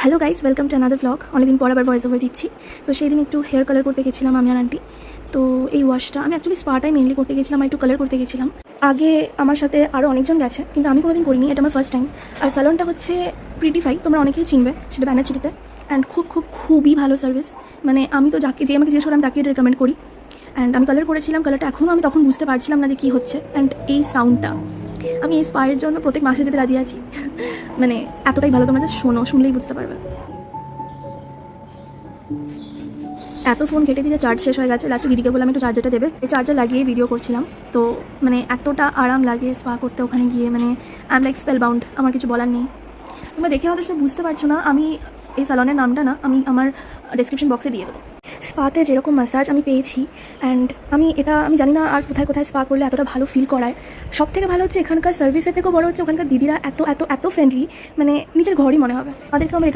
Hello guys, welcome to another blog. অনেকদিন পর আবার ভয়েস ওভার দিচ্ছি। তো সেই দিন একটু হেয়ার কালার করতে গেছিলাম আমি আর আন্টি। তো এই ওয়াশটা আমি অ্যাকচুয়ালি স্পাটাই মেনলি করতে গেছিলাম, আর একটু কালার করতে গেছিলাম। আগে আমার সাথে আরও অনেকজন গেছে, কিন্তু আমি কোনোদিন করিনি, এটা আমার ফার্স্ট টাইম। আর স্যালনটা হচ্ছে প্রিটিফাই, তোমরা অনেকেই চিনবে, সেটা ব্যানারচিটিতে। অ্যান্ড খুবই ভালো সার্ভিস। মানে আমি তো যে আমাকে জিজ্ঞেস করে আমি তাকে রেকমেন্ড করি। অ্যান্ড আমি কালার করেছিলাম, কালারটা এখনও আমি তখন বুঝতে পারছিলাম না যে কী হচ্ছে। অ্যান্ড এই সাউন্ডটা, আমি এই স্পায়ের জন্য প্রত্যেক মাসে যেতে রাজি আছি। মানে এতটাই ভালো, তোমরা জাস্ট শুনলেই বুঝতে পারবে। এত ফোন কেটেছি যে চার্জ শেষ হয়ে গেছে। লাস্টে দিদিকে বলে আমি একটু চার্জারটা দেবে, এই চার্জার লাগিয়ে ভিডিও করছিলাম। তো মানে এতটা আরাম লাগে স্পা করতে ওখানে গিয়ে, মানে I am like spell bound, আমার কিছু বলার নেই। তোমরা দেখে হয়তো সেটা বুঝতে পারছো না, আমি এই স্যালনের নামটা না আমি আমার ডেসক্রিপশন বক্সে দিয়ে দেবো। স্পাতে যেরকম ম্যাসাজ আমি পেয়েছি, অ্যান্ড আমি জানি না আর কোথায় কোথায় স্পা করলে এতটা ভালো ফিল করায়। সব থেকে ভালো হচ্ছে এখানকার সার্ভিসের থেকেও বড় হচ্ছে ওখানকার দিদিরা এত এত এত ফ্রেন্ডলি, মানে নিজের ঘরই মনে হবে। তাদেরকে আমি